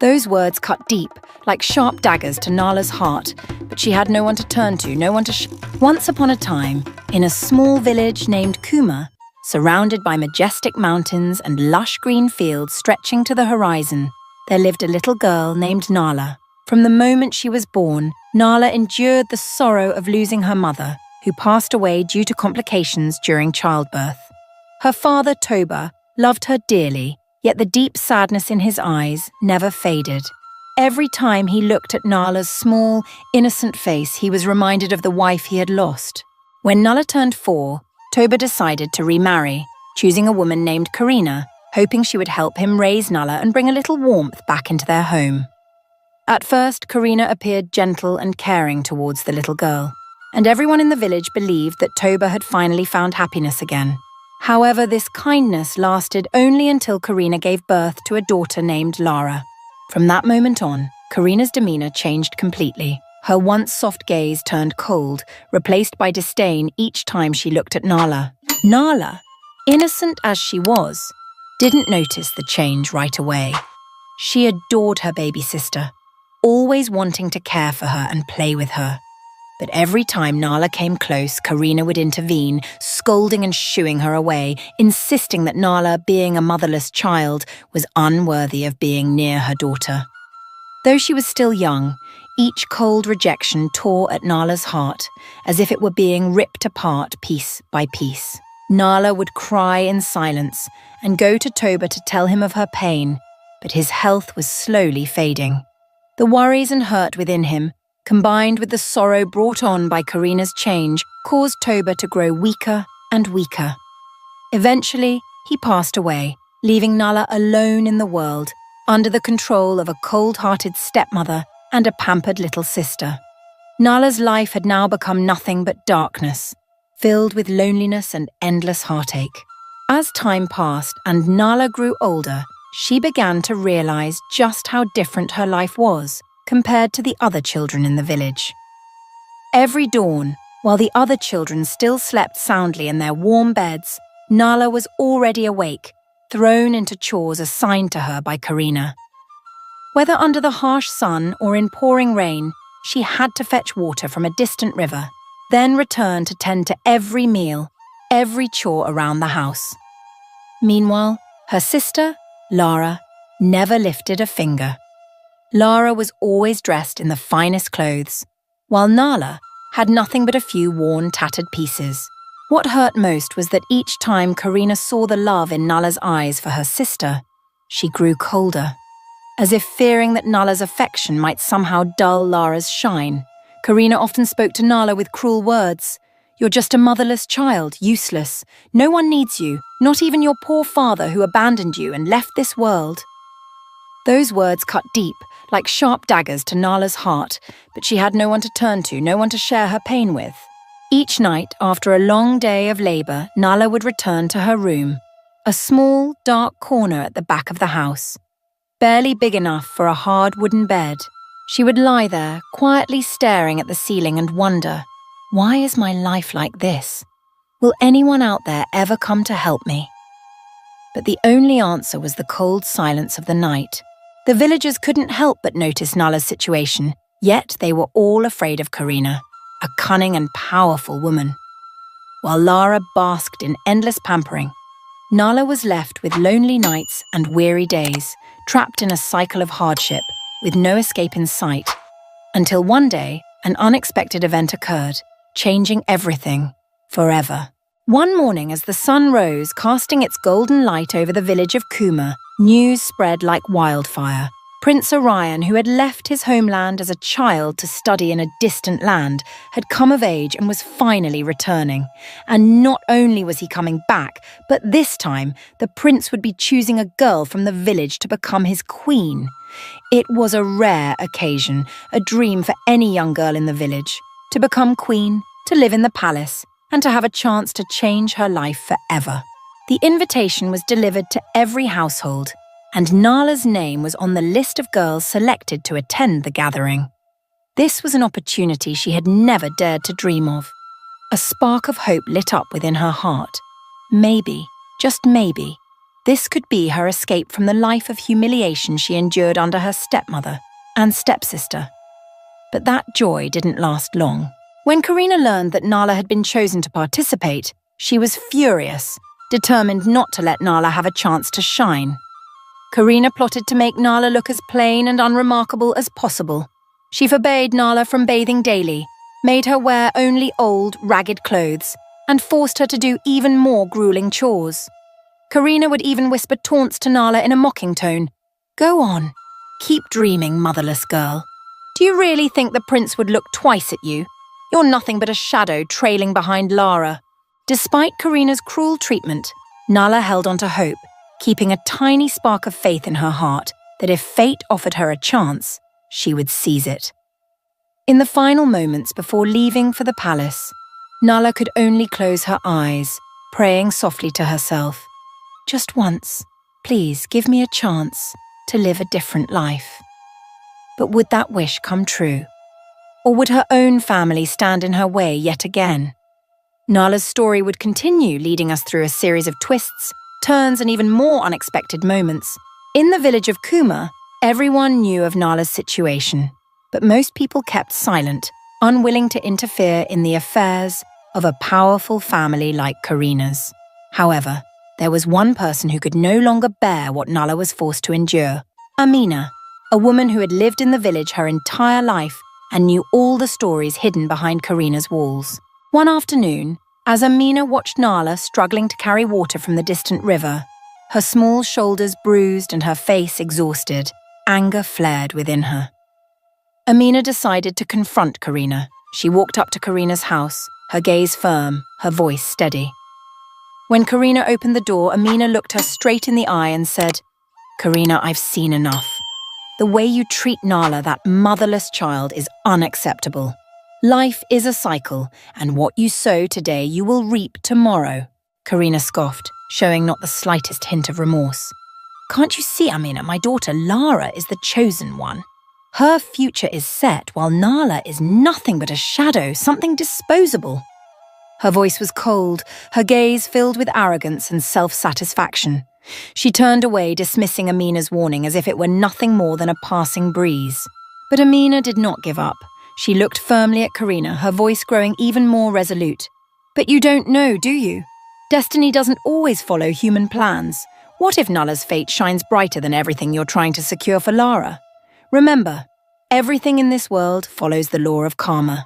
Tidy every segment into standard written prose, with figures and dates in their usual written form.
Those words cut deep, like sharp daggers to Nala's heart, but she had no one to turn to, no one to Once upon a time, in a small village named Kuma, surrounded by majestic mountains and lush green fields stretching to the horizon, there lived a little girl named Nala. From the moment she was born, Nala endured the sorrow of losing her mother, who passed away due to complications during childbirth. Her father, Toba, loved her dearly, yet the deep sadness in his eyes never faded. Every time he looked at Nala's small, innocent face, he was reminded of the wife he had lost. When Nala turned 4, Toba decided to remarry, choosing a woman named Karina, hoping she would help him raise Nala and bring a little warmth back into their home. At first, Karina appeared gentle and caring towards the little girl, and everyone in the village believed that Toba had finally found happiness again. However, this kindness lasted only until Karina gave birth to a daughter named Lara. From that moment on, Karina's demeanor changed completely. Her once soft gaze turned cold, replaced by disdain each time she looked at Nala. Nala, innocent as she was, didn't notice the change right away. She adored her baby sister, always wanting to care for her and play with her. But every time Nala came close, Karina would intervene, scolding and shooing her away, insisting that Nala, being a motherless child, was unworthy of being near her daughter. Though she was still young, each cold rejection tore at Nala's heart, as if it were being ripped apart piece by piece. Nala would cry in silence and go to Toba to tell him of her pain, but his health was slowly fading. The worries and hurt within him, combined with the sorrow brought on by Karina's change, caused Toba to grow weaker and weaker. Eventually, he passed away, leaving Nala alone in the world, under the control of a cold-hearted stepmother and a pampered little sister. Nala's life had now become nothing but darkness, filled with loneliness and endless heartache. As time passed and Nala grew older, she began to realize just how different her life was compared to the other children in the village. Every dawn, while the other children still slept soundly in their warm beds, Nala was already awake, thrown into chores assigned to her by Karina. Whether under the harsh sun or in pouring rain, she had to fetch water from a distant river, then return to tend to every meal, every chore around the house. Meanwhile, her sister, Lara, never lifted a finger. Lara was always dressed in the finest clothes, while Nala had nothing but a few worn, tattered pieces. What hurt most was that each time Karina saw the love in Nala's eyes for her sister, she grew colder. As if fearing that Nala's affection might somehow dull Lara's shine, Karina often spoke to Nala with cruel words. "You're just a motherless child, useless. No one needs you, not even your poor father who abandoned you and left this world." Those words cut deep, like sharp daggers to Nala's heart, but she had no one to turn to, no one to share her pain with. Each night, after a long day of labor, Nala would return to her room, a small, dark corner at the back of the house. Barely big enough for a hard wooden bed, she would lie there, quietly staring at the ceiling and wonder, why is my life like this? Will anyone out there ever come to help me? But the only answer was the cold silence of the night. The villagers couldn't help but notice Nala's situation, yet they were all afraid of Karina, a cunning and powerful woman. While Lara basked in endless pampering, Nala was left with lonely nights and weary days, trapped in a cycle of hardship, with no escape in sight, until one day an unexpected event occurred, changing everything, forever. One morning as the sun rose, casting its golden light over the village of Kuma, news spread like wildfire. Prince Orion, who had left his homeland as a child to study in a distant land, had come of age and was finally returning. And not only was he coming back, but this time the prince would be choosing a girl from the village to become his queen. It was a rare occasion, a dream for any young girl in the village, to become queen, to live in the palace, and to have a chance to change her life forever. The invitation was delivered to every household, and Nala's name was on the list of girls selected to attend the gathering. This was an opportunity she had never dared to dream of. A spark of hope lit up within her heart. Maybe, just maybe, This could be her escape from the life of humiliation she endured under her stepmother and stepsister. But that joy didn't last long. When Karina learned that Nala had been chosen to participate, she was furious, determined not to let Nala have a chance to shine. Karina plotted to make Nala look as plain and unremarkable as possible. She forbade Nala from bathing daily, made her wear only old, ragged clothes, and forced her to do even more grueling chores. Karina would even whisper taunts to Nala in a mocking tone. "Go on. Keep dreaming, motherless girl. Do you really think the prince would look twice at you? You're nothing but a shadow trailing behind Lara." Despite Karina's cruel treatment, Nala held on to hope, keeping a tiny spark of faith in her heart that if fate offered her a chance, she would seize it. In the final moments before leaving for the palace, Nala could only close her eyes, praying softly to herself, "Just once, please give me a chance to live a different life." But would that wish come true? Or would her own family stand in her way yet again? Nala's story would continue, leading us through a series of twists, turns, and even more unexpected moments. In the village of Kuma, everyone knew of Nala's situation, but most people kept silent, unwilling to interfere in the affairs of a powerful family like Karina's. However, there was one person who could no longer bear what Nala was forced to endure: Amina, a woman who had lived in the village her entire life and knew all the stories hidden behind Karina's walls. One afternoon, as Amina watched Nala struggling to carry water from the distant river, her small shoulders bruised and her face exhausted, anger flared within her. Amina decided to confront Karina. She walked up to Karina's house, her gaze firm, her voice steady. When Karina opened the door, Amina looked her straight in the eye and said, "Karina, I've seen enough. The way you treat Nala, that motherless child, is unacceptable. Life is a cycle, and what you sow today you will reap tomorrow." Karina scoffed, showing not the slightest hint of remorse. "Can't you see, Amina, my daughter Lara is the chosen one. Her future is set, while Nala is nothing but a shadow, something disposable." Her voice was cold, her gaze filled with arrogance and self-satisfaction. She turned away, dismissing Amina's warning as if it were nothing more than a passing breeze. But Amina did not give up. She looked firmly at Karina, her voice growing even more resolute. "But you don't know, do you? Destiny doesn't always follow human plans. What if Nala's fate shines brighter than everything you're trying to secure for Lara? Remember, everything in this world follows the law of karma.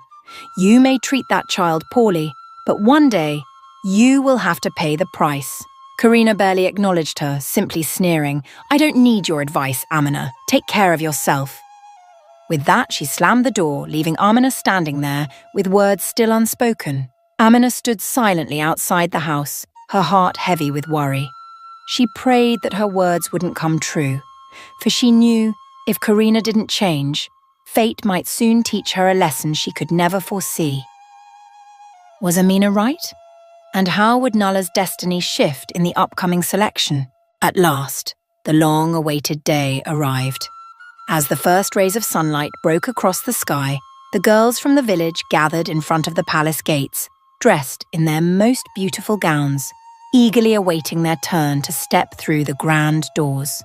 You may treat that child poorly, but one day, you will have to pay the price." Karina barely acknowledged her, simply sneering. "I don't need your advice, Amina. Take care of yourself." With that, she slammed the door, leaving Amina standing there, with words still unspoken. Amina stood silently outside the house, her heart heavy with worry. She prayed that her words wouldn't come true, for she knew if Karina didn't change, fate might soon teach her a lesson she could never foresee. Was Amina right? And how would Nala's destiny shift in the upcoming selection? At last, the long-awaited day arrived. As the first rays of sunlight broke across the sky, the girls from the village gathered in front of the palace gates, dressed in their most beautiful gowns, eagerly awaiting their turn to step through the grand doors.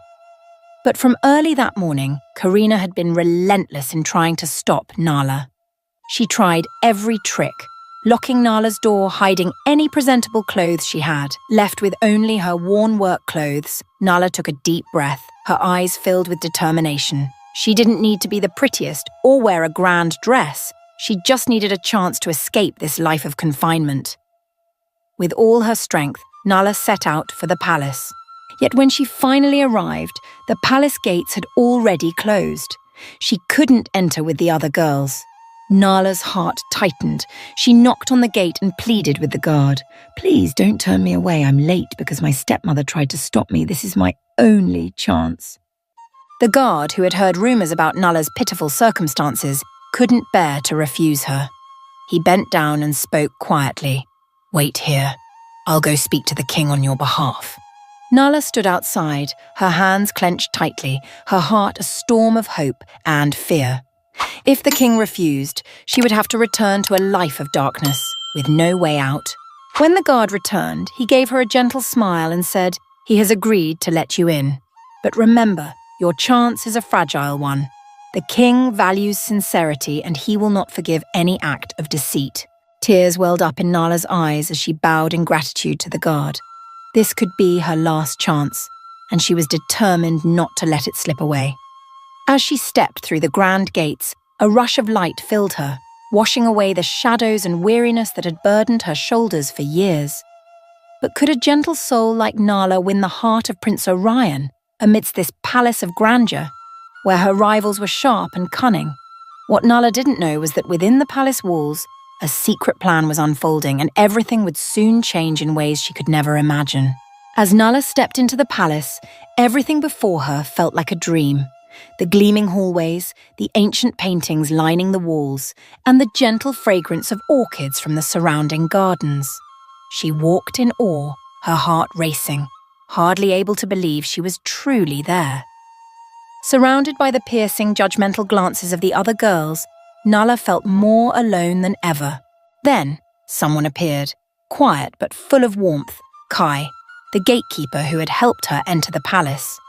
But from early that morning, Karina had been relentless in trying to stop Nala. She tried every trick, locking Nala's door, hiding any presentable clothes she had. Left with only her worn work clothes, Nala took a deep breath, her eyes filled with determination. She didn't need to be the prettiest or wear a grand dress. She just needed a chance to escape this life of confinement. With all her strength, Nala set out for the palace. Yet when she finally arrived, the palace gates had already closed. She couldn't enter with the other girls. Nala's heart tightened. She knocked on the gate and pleaded with the guard. "Please don't turn me away. I'm late because my stepmother tried to stop me. This is my only chance." The guard, who had heard rumors about Nala's pitiful circumstances, couldn't bear to refuse her. He bent down and spoke quietly. "Wait here. I'll go speak to the king on your behalf." Nala stood outside, her hands clenched tightly, her heart a storm of hope and fear. If the king refused, she would have to return to a life of darkness, with no way out. When the guard returned, he gave her a gentle smile and said, He has agreed to let you in. But remember, your chance is a fragile one. The king values sincerity, and he will not forgive any act of deceit. Tears welled up in Nala's eyes as she bowed in gratitude to the guard. This could be her last chance, and she was determined not to let it slip away. As she stepped through the grand gates, a rush of light filled her, washing away the shadows and weariness that had burdened her shoulders for years. But could a gentle soul like Nala win the heart of Prince Orion amidst this palace of grandeur, where her rivals were sharp and cunning? What Nala didn't know was that within the palace walls, a secret plan was unfolding, and everything would soon change in ways she could never imagine. As Nala stepped into the palace, everything before her felt like a dream. The gleaming hallways, the ancient paintings lining the walls, and the gentle fragrance of orchids from the surrounding gardens. She walked in awe, her heart racing, hardly able to believe she was truly there. Surrounded by the piercing, judgmental glances of the other girls, Nala felt more alone than ever. Then, someone appeared, quiet but full of warmth, Kai, the gatekeeper who had helped her enter the palace.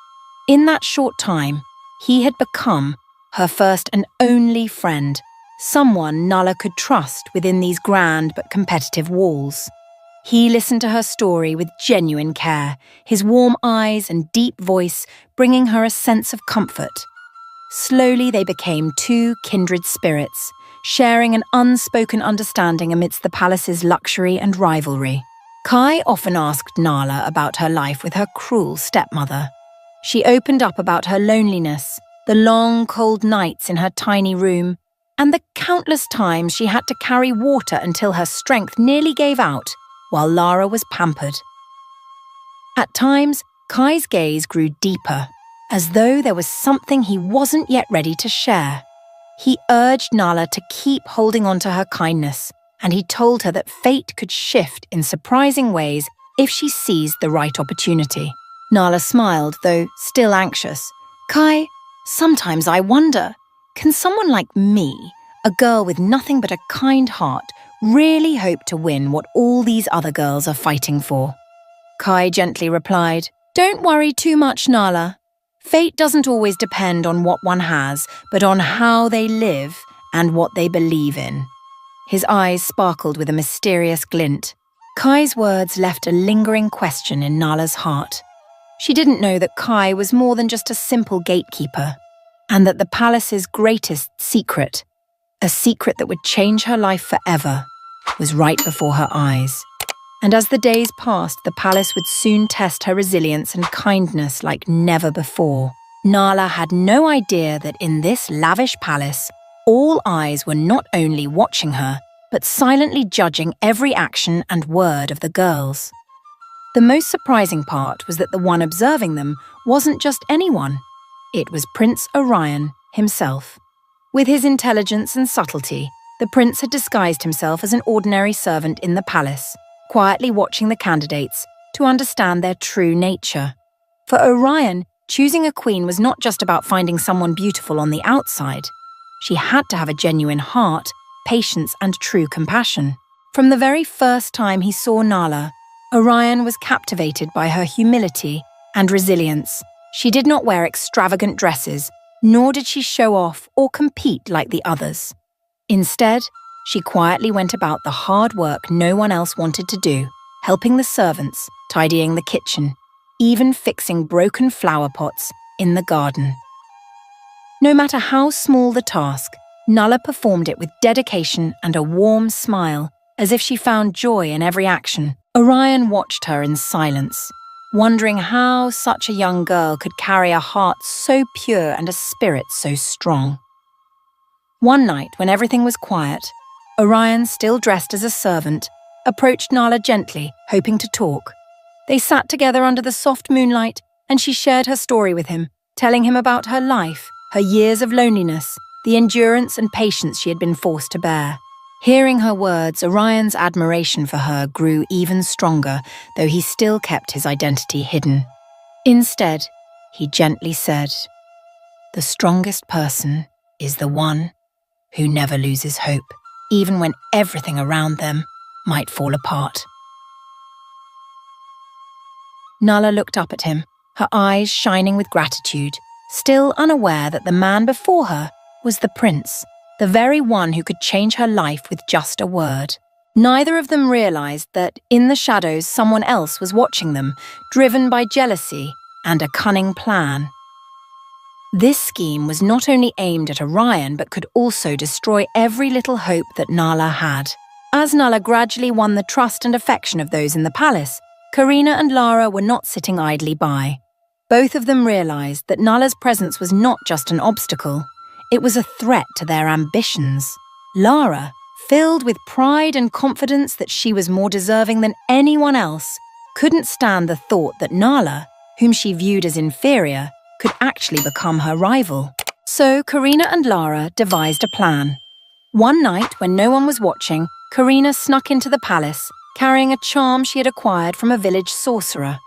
In that short time, he had become her first and only friend, someone Nala could trust within these grand but competitive walls. He listened to her story with genuine care, his warm eyes and deep voice bringing her a sense of comfort. Slowly they became two kindred spirits, sharing an unspoken understanding amidst the palace's luxury and rivalry. Kai often asked Nala about her life with her cruel stepmother. She opened up about her loneliness, the long, cold nights in her tiny room, and the countless times she had to carry water until her strength nearly gave out, while Lara was pampered. At times, Kai's gaze grew deeper, as though there was something he wasn't yet ready to share. He urged Nala to keep holding on to her kindness, and he told her that fate could shift in surprising ways if she seized the right opportunity. Nala smiled, though still anxious. Kai, sometimes I wonder, can someone like me, a girl with nothing but a kind heart, really hope to win what all these other girls are fighting for? Kai gently replied, Don't worry too much, Nala. Fate doesn't always depend on what one has, but on how they live and what they believe in. His eyes sparkled with a mysterious glint. Kai's words left a lingering question in Nala's heart. She didn't know that Kai was more than just a simple gatekeeper, and that the palace's greatest secret, a secret that would change her life forever, was right before her eyes. And as the days passed, the palace would soon test her resilience and kindness like never before. Nala had no idea that in this lavish palace, all eyes were not only watching her, but silently judging every action and word of the girls. The most surprising part was that the one observing them wasn't just anyone. It was Prince Orion himself. With his intelligence and subtlety, the prince had disguised himself as an ordinary servant in the palace, quietly watching the candidates to understand their true nature. For Orion, choosing a queen was not just about finding someone beautiful on the outside. She had to have a genuine heart, patience, and true compassion. From the very first time he saw Nala, Orion was captivated by her humility and resilience. She did not wear extravagant dresses, nor did she show off or compete like the others. Instead, she quietly went about the hard work no one else wanted to do, helping the servants, tidying the kitchen, even fixing broken flower pots in the garden. No matter how small the task, Nala performed it with dedication and a warm smile, as if she found joy in every action. Orion watched her in silence, wondering how such a young girl could carry a heart so pure and a spirit so strong. One night, when everything was quiet, Orion, still dressed as a servant, approached Nala gently, hoping to talk. They sat together under the soft moonlight, and she shared her story with him, telling him about her life, her years of loneliness, the endurance and patience she had been forced to bear. Hearing her words, Orion's admiration for her grew even stronger, though he still kept his identity hidden. Instead, he gently said, "The strongest person is the one who never loses hope, even when everything around them might fall apart." Nala looked up at him, her eyes shining with gratitude, still unaware that the man before her was the prince, the very one who could change her life with just a word. Neither of them realized that in the shadows someone else was watching them, driven by jealousy and a cunning plan. This scheme was not only aimed at Orion but could also destroy every little hope that Nala had. As Nala gradually won the trust and affection of those in the palace, Karina and Lara were not sitting idly by. Both of them realized that Nala's presence was not just an obstacle, it was a threat to their ambitions. Lara, filled with pride and confidence that she was more deserving than anyone else, couldn't stand the thought that Nala, whom she viewed as inferior, could actually become her rival. So Karina and Lara devised a plan. One night, when no one was watching, Karina snuck into the palace, carrying a charm she had acquired from a village sorcerer.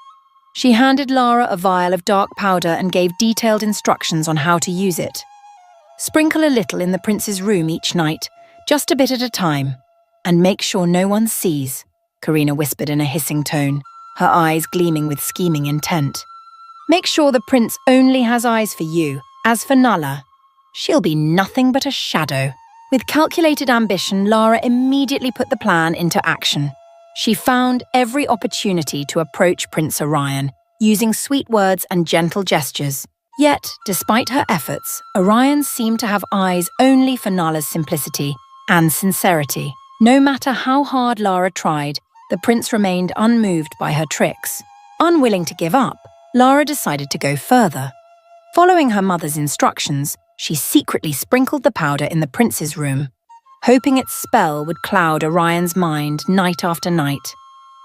She handed Lara a vial of dark powder and gave detailed instructions on how to use it. Sprinkle a little in the prince's room each night, just a bit at a time, and make sure no one sees, Karina whispered in a hissing tone, her eyes gleaming with scheming intent. Make sure the prince only has eyes for you. As for Nala, she'll be nothing but a shadow. With calculated ambition, Lara immediately put the plan into action. She found every opportunity to approach Prince Orion, using sweet words and gentle gestures. Yet, despite her efforts, Orion seemed to have eyes only for Nala's simplicity and sincerity. No matter how hard Lara tried, the prince remained unmoved by her tricks. Unwilling to give up, Lara decided to go further. Following her mother's instructions, she secretly sprinkled the powder in the prince's room, hoping its spell would cloud Orion's mind night after night.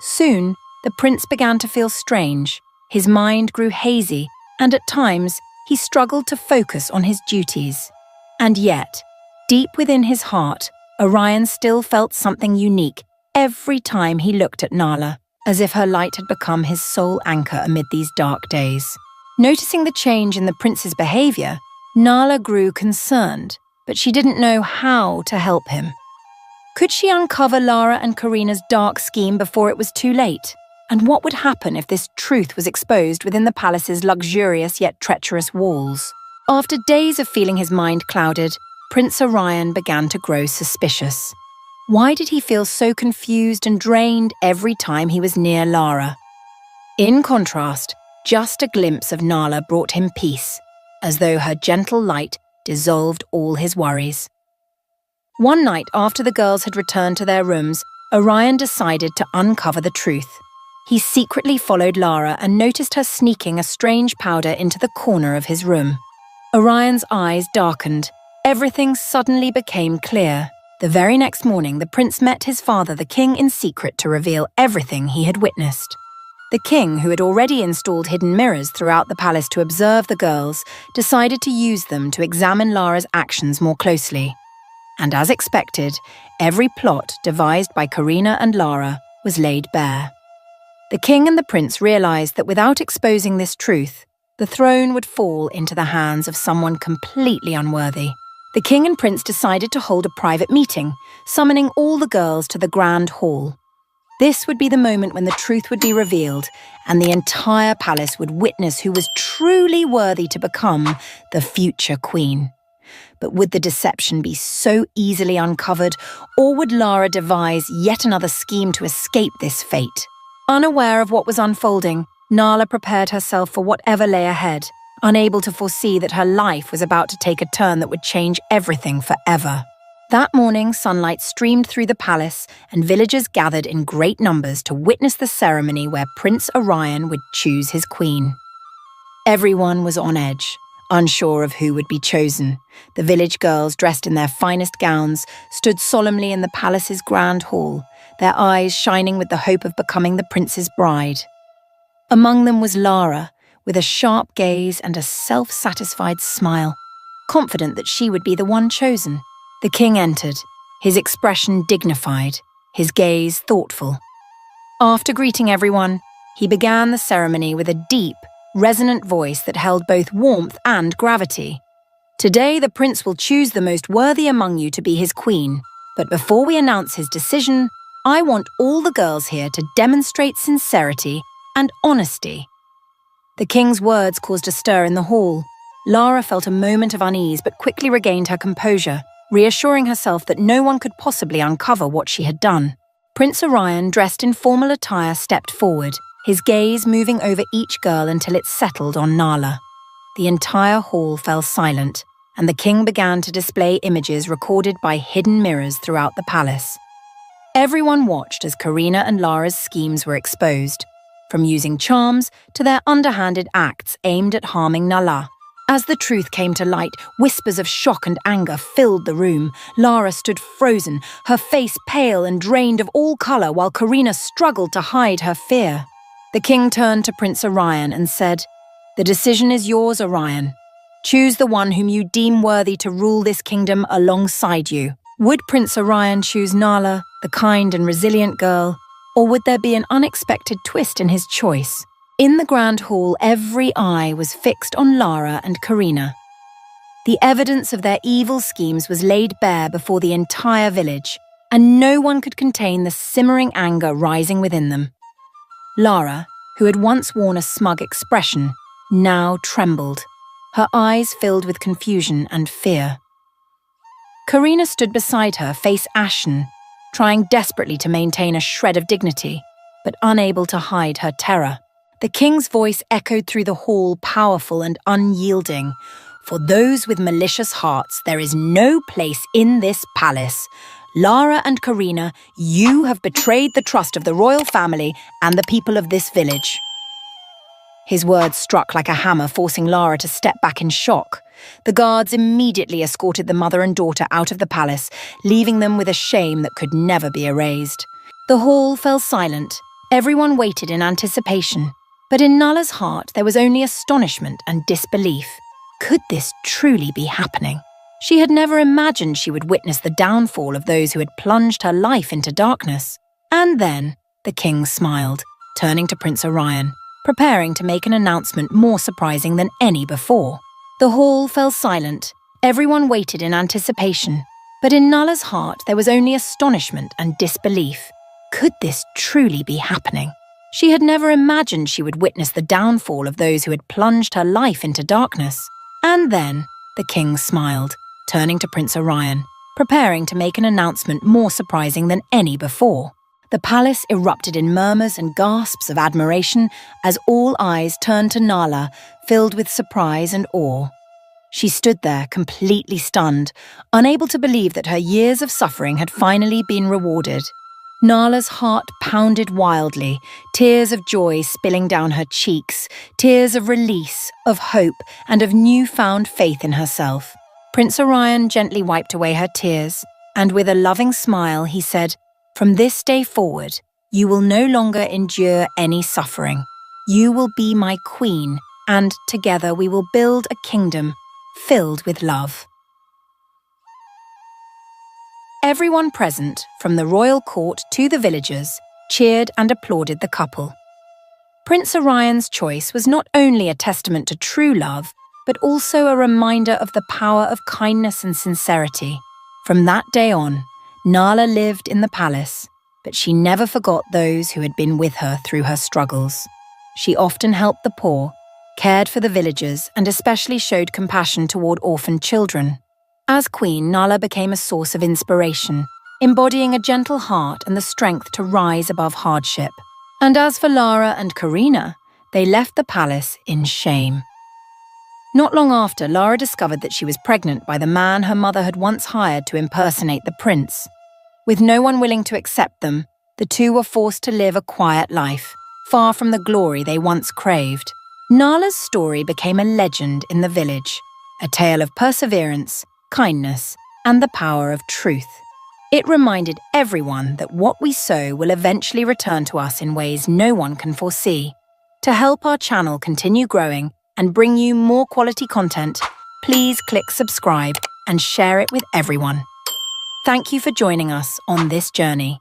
Soon, the prince began to feel strange. His mind grew hazy, and at times, he struggled to focus on his duties. And yet, deep within his heart, Orion still felt something unique every time he looked at Nala, as if her light had become his sole anchor amid these dark days. Noticing the change in the prince's behavior, Nala grew concerned, but she didn't know how to help him. Could she uncover Lara and Karina's dark scheme before it was too late? And what would happen if this truth was exposed within the palace's luxurious yet treacherous walls? After days of feeling his mind clouded, Prince Orion began to grow suspicious. Why did he feel so confused and drained every time he was near Lara? In contrast, just a glimpse of Nala brought him peace, as though her gentle light dissolved all his worries. One night after the girls had returned to their rooms, Orion decided to uncover the truth. He secretly followed Lara and noticed her sneaking a strange powder into the corner of his room. Orion's eyes darkened. Everything suddenly became clear. The very next morning, the prince met his father, the king, in secret to reveal everything he had witnessed. The king, who had already installed hidden mirrors throughout the palace to observe the girls, decided to use them to examine Lara's actions more closely. And as expected, every plot devised by Karina and Lara was laid bare. The king and the prince realized that without exposing this truth, the throne would fall into the hands of someone completely unworthy. The king and prince decided to hold a private meeting, summoning all the girls to the grand hall. This would be the moment when the truth would be revealed, and the entire palace would witness who was truly worthy to become the future queen. But would the deception be so easily uncovered, or would Lara devise yet another scheme to escape this fate? Unaware of what was unfolding, Nala prepared herself for whatever lay ahead, unable to foresee that her life was about to take a turn that would change everything forever. That morning, sunlight streamed through the palace, and villagers gathered in great numbers to witness the ceremony where Prince Orion would choose his queen. Everyone was on edge, unsure of who would be chosen. The village girls, dressed in their finest gowns, stood solemnly in the palace's grand hall, their eyes shining with the hope of becoming the prince's bride. Among them was Lara, with a sharp gaze and a self-satisfied smile, confident that she would be the one chosen. The king entered, his expression dignified, his gaze thoughtful. After greeting everyone, he began the ceremony with a deep, resonant voice that held both warmth and gravity. Today, the prince will choose the most worthy among you to be his queen, but before we announce his decision, I want all the girls here to demonstrate sincerity and honesty. The king's words caused a stir in the hall. Lara felt a moment of unease but quickly regained her composure, reassuring herself that no one could possibly uncover what she had done. Prince Orion, dressed in formal attire, stepped forward, his gaze moving over each girl until it settled on Nala. The entire hall fell silent, and the king began to display images recorded by hidden mirrors throughout the palace. Everyone watched as Karina and Lara's schemes were exposed, from using charms to their underhanded acts aimed at harming Nala. As the truth came to light, whispers of shock and anger filled the room. Lara stood frozen, her face pale and drained of all colour, while Karina struggled to hide her fear. The king turned to Prince Orion and said, "The decision is yours, Orion. Choose the one whom you deem worthy to rule this kingdom alongside you." Would Prince Orion choose Nala, the kind and resilient girl, or would there be an unexpected twist in his choice? In the grand hall, every eye was fixed on Lara and Karina. The evidence of their evil schemes was laid bare before the entire village, and no one could contain the simmering anger rising within them. Lara, who had once worn a smug expression, now trembled, her eyes filled with confusion and fear. Karina stood beside her, face ashen, trying desperately to maintain a shred of dignity, but unable to hide her terror. The king's voice echoed through the hall, powerful and unyielding. "For those with malicious hearts, there is no place in this palace. Lara and Karina, you have betrayed the trust of the royal family and the people of this village." His words struck like a hammer, forcing Lara to step back in shock. The guards immediately escorted the mother and daughter out of the palace, leaving them with a shame that could never be erased. The hall fell silent. Everyone waited in anticipation. But in Nala's heart, there was only astonishment and disbelief. Could this truly be happening? She had never imagined she would witness the downfall of those who had plunged her life into darkness. And then, the king smiled, turning to Prince Orion, preparing to make an announcement more surprising than any before. The hall fell silent. Everyone waited in anticipation. But in Nala's heart, there was only astonishment and disbelief. Could this truly be happening? She had never imagined she would witness the downfall of those who had plunged her life into darkness. And then, the king smiled, turning to Prince Orion, preparing to make an announcement more surprising than any before. The palace erupted in murmurs and gasps of admiration as all eyes turned to Nala, filled with surprise and awe. She stood there, completely stunned, unable to believe that her years of suffering had finally been rewarded. Nala's heart pounded wildly, tears of joy spilling down her cheeks, tears of release, of hope, and of newfound faith in herself. Prince Orion gently wiped away her tears, and with a loving smile he said, "From this day forward, you will no longer endure any suffering. You will be my queen, and together we will build a kingdom filled with love." Everyone present, from the royal court to the villagers, cheered and applauded the couple. Prince Orion's choice was not only a testament to true love, but also a reminder of the power of kindness and sincerity. From that day on, Nala lived in the palace, but she never forgot those who had been with her through her struggles. She often helped the poor, cared for the villagers, and especially showed compassion toward orphaned children. As queen, Nala became a source of inspiration, embodying a gentle heart and the strength to rise above hardship. And as for Lara and Karina, they left the palace in shame. Not long after, Lara discovered that she was pregnant by the man her mother had once hired to impersonate the prince. With no one willing to accept them, the two were forced to live a quiet life, far from the glory they once craved. Nala's story became a legend in the village, a tale of perseverance, kindness, and the power of truth. It reminded everyone that what we sow will eventually return to us in ways no one can foresee. To help our channel continue growing and bring you more quality content, please click subscribe and share it with everyone. Thank you for joining us on this journey.